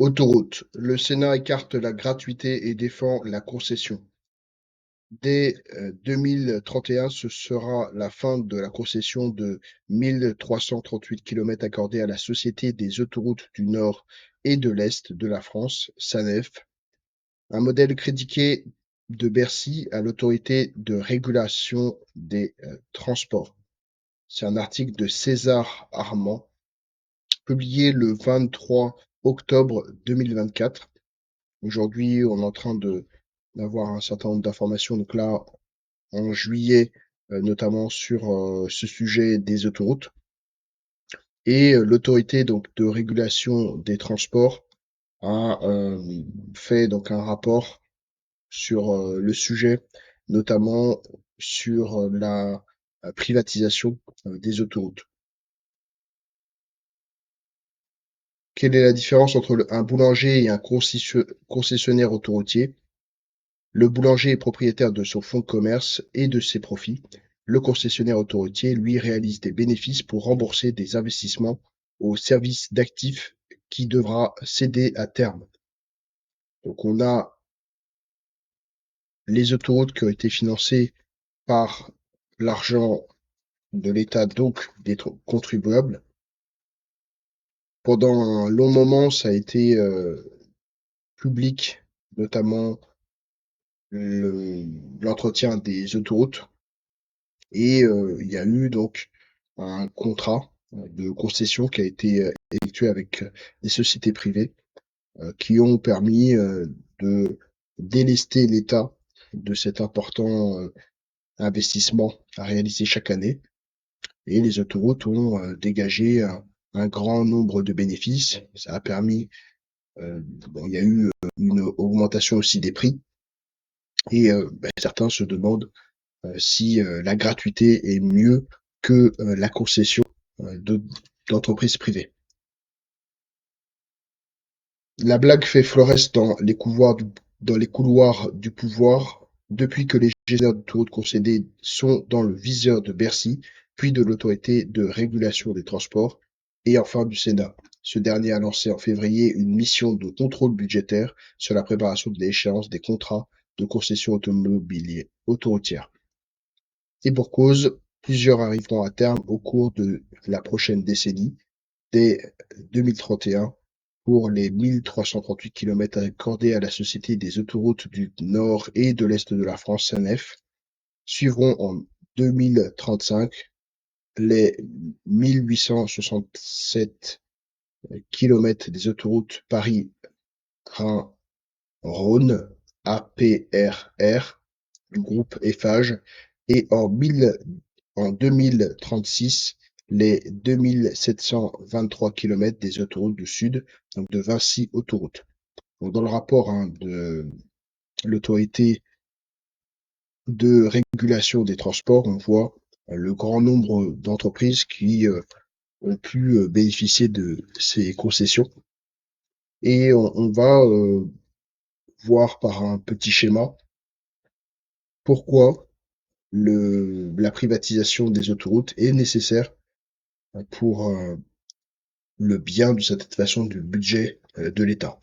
Autoroute. Le Sénat écarte la gratuité et défend la concession. Dès 2031, ce sera la fin de la concession de 1338 km accordée à la Société des autoroutes du Nord et de l'Est de la France, SANEF, un modèle critiqué de Bercy à l'autorité de régulation des transports. C'est un article de César Armand, publié le 23 octobre 2024. Aujourd'hui, on est en train d'avoir un certain nombre d'informations. Donc là, en juillet, notamment sur ce sujet des autoroutes. Et l'autorité donc de régulation des transports a fait donc un rapport sur le sujet, notamment sur la privatisation des autoroutes. Quelle est la différence entre un boulanger et un concessionnaire autoroutier? Le boulanger est propriétaire de son fonds de commerce et de ses profits. Le concessionnaire autoroutier, lui, réalise des bénéfices pour rembourser des investissements au service d'actifs qui devra céder à terme. Donc on a les autoroutes qui ont été financées par l'argent de l'État, donc des contribuables. Pendant un long moment, ça a été public, notamment l'entretien des autoroutes. Et il y a eu donc un contrat de concession qui a été effectué avec des sociétés privées qui ont permis de délester l'État de cet important investissement à réaliser chaque année. Et les autoroutes ont dégagé un grand nombre de bénéfices. Ça a permis, bon, il y a eu une augmentation aussi des prix. Et certains se demandent si la gratuité est mieux que la concession d'entreprises privées. La blague fait florès dans les couloirs du pouvoir depuis que les gestionnaires d'autoroutes concédées sont dans le viseur de Bercy, puis de l'autorité de régulation des transports et enfin du Sénat. Ce dernier a lancé en février une mission de contrôle budgétaire sur la préparation de l'échéance des contrats de concession autoroutière. Et pour cause, plusieurs arriveront à terme au cours de la prochaine décennie, dès 2031, pour les 1338 km accordés à la Société des autoroutes du Nord et de l'Est de la France, SANEF. Suivront en 2035 les 1867 km des autoroutes Paris-Rhin-Rhône, APRR, du groupe Eiffage, et en 2036, les 2723 km des autoroutes du Sud, donc de Vinci Autoroute. Donc dans le rapport de l'autorité de régulation des transports, on voit le grand nombre d'entreprises qui ont pu bénéficier de ces concessions. Et on va voir par un petit schéma pourquoi la privatisation des autoroutes est nécessaire pour le bien, de cette façon, du budget de l'État.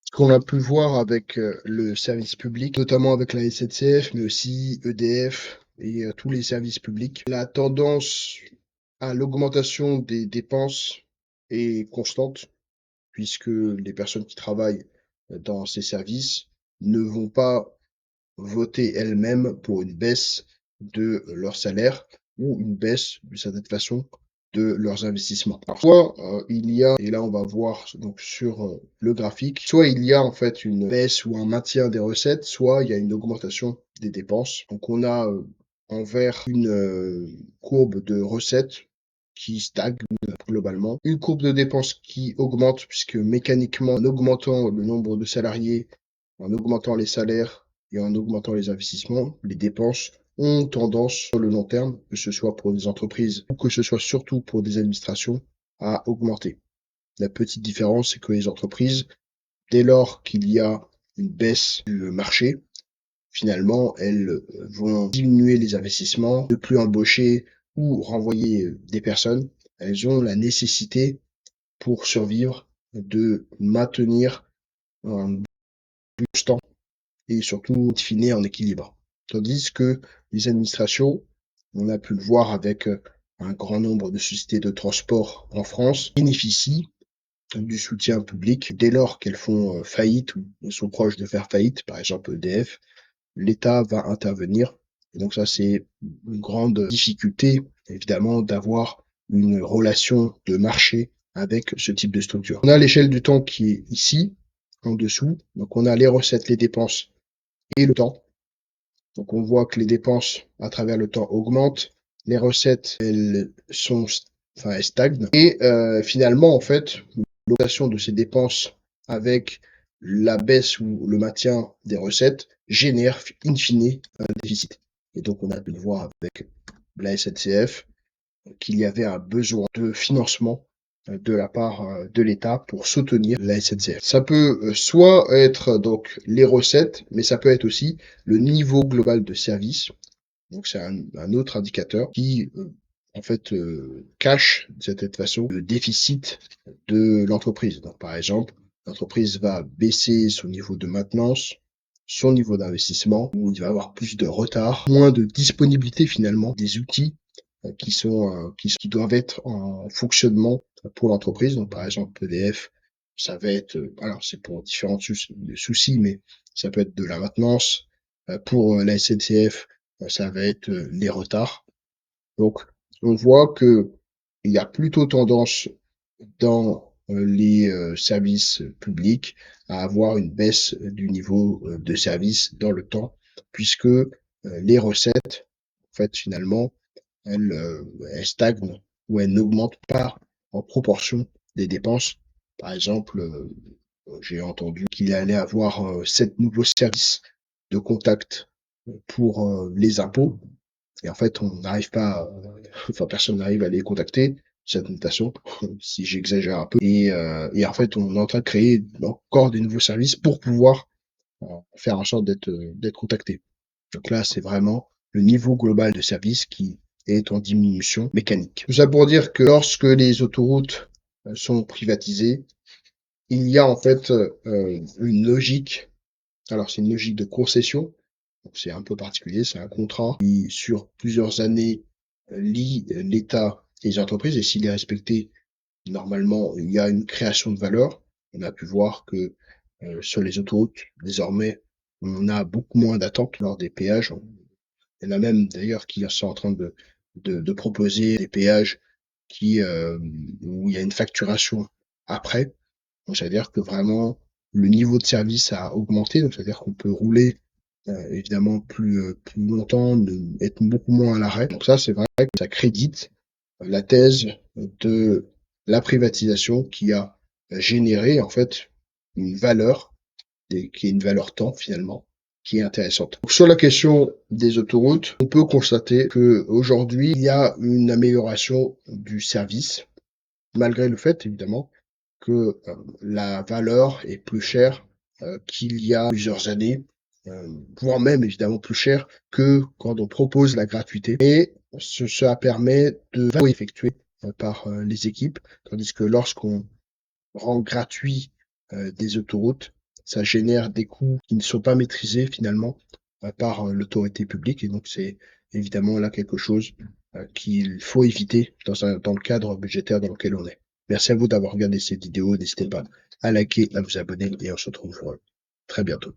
Ce qu'on a pu voir avec le service public, notamment avec la SNCF, mais aussi EDF et tous les services publics, la tendance à l'augmentation des dépenses est constante, puisque les personnes qui travaillent dans ces services ne vont pas voter elles-mêmes pour une baisse de leur salaire ou une baisse, d'une certaine façon, de leurs investissements. Parfois, il y a, et là on va voir donc sur le graphique, soit il y a en fait une baisse ou un maintien des recettes, soit il y a une augmentation des dépenses. Donc on a en vert une courbe de recettes qui stagne globalement, une courbe de dépenses qui augmente puisque mécaniquement, en augmentant le nombre de salariés, en augmentant les salaires et en augmentant les investissements, les dépenses ont tendance sur le long terme, que ce soit pour des entreprises ou que ce soit surtout pour des administrations, à augmenter. La petite différence, c'est que les entreprises, dès lors qu'il y a une baisse du marché, finalement, elles vont diminuer les investissements, ne plus embaucher ou renvoyer des personnes, elles ont la nécessité pour survivre de maintenir un constant et surtout in fine en équilibre. Tandis que les administrations, on a pu le voir avec un grand nombre de sociétés de transport en France, bénéficient du soutien public dès lors qu'elles font faillite ou sont proches de faire faillite, par exemple EDF, l'État va intervenir. Et donc ça, c'est une grande difficulté, évidemment, d'avoir une relation de marché avec ce type de structure. On a l'échelle du temps qui est ici, en dessous. Donc on a les recettes, les dépenses et le temps. Donc on voit que les dépenses à travers le temps augmentent, les recettes elles stagnent et finalement en fait l'augmentation de ces dépenses avec la baisse ou le maintien des recettes génère in fine un déficit. Et donc on a pu le voir avec la SNCF qu'il y avait un besoin de financement de la part de l'État pour soutenir la SNCF. Ça peut soit être donc les recettes, mais ça peut être aussi le niveau global de service. Donc c'est un autre indicateur qui en fait cache de cette façon le déficit de l'entreprise. Donc par exemple, l'entreprise va baisser son niveau de maintenance, son niveau d'investissement, où il va avoir plus de retard, moins de disponibilité finalement des outils qui doivent être en fonctionnement pour l'entreprise. Donc, par exemple, EDF, ça va être, alors c'est pour différents soucis, mais ça peut être de la maintenance. Pour la SNCF, ça va être les retards. Donc, on voit que il y a plutôt tendance dans les services publics à avoir une baisse du niveau de service dans le temps, puisque les recettes, en fait, finalement, elles stagnent ou elles n'augmentent pas en proportion des dépenses. Par exemple, j'ai entendu qu'il allait avoir 7 nouveaux services de contact pour les impôts. Et en fait, on n'arrive pas, enfin, personne n'arrive à les contacter de cette façon, si j'exagère un peu. Et en fait, on est en train de créer encore des nouveaux services pour pouvoir faire en sorte d'être contacté. Donc là, c'est vraiment le niveau global de service qui est en diminution mécanique. Tout ça pour dire que lorsque les autoroutes sont privatisées, il y a en fait une logique. Alors, c'est une logique de concession. Donc, c'est un peu particulier. C'est un contrat qui, sur plusieurs années, lie l'État et les entreprises. Et s'il est respecté, normalement, il y a une création de valeur. On a pu voir que sur les autoroutes, désormais, on a beaucoup moins d'attentes lors des péages. Il y en a même d'ailleurs qui sont en train de proposer des péages où il y a une facturation après. Donc, c'est-à-dire que vraiment, le niveau de service a augmenté. Donc, c'est-à-dire qu'on peut rouler évidemment plus longtemps, être beaucoup moins à l'arrêt. Donc ça, c'est vrai que ça crédite la thèse de la privatisation qui a généré en fait une valeur, qui est une valeur temps finalement, qui est intéressante. Donc, sur la question des autoroutes, on peut constater que aujourd'hui il y a une amélioration du service, malgré le fait évidemment que la valeur est plus chère qu'il y a plusieurs années, voire même évidemment plus cher que quand on propose la gratuité. Et ça permet de effectuer par les équipes, tandis que lorsqu'on rend gratuit des autoroutes, ça génère des coûts qui ne sont pas maîtrisés finalement par l'autorité publique. Et donc c'est évidemment là quelque chose qu'il faut éviter dans le cadre budgétaire dans lequel on est. Merci à vous d'avoir regardé cette vidéo. N'hésitez pas à liker, à vous abonner et on se retrouve très bientôt.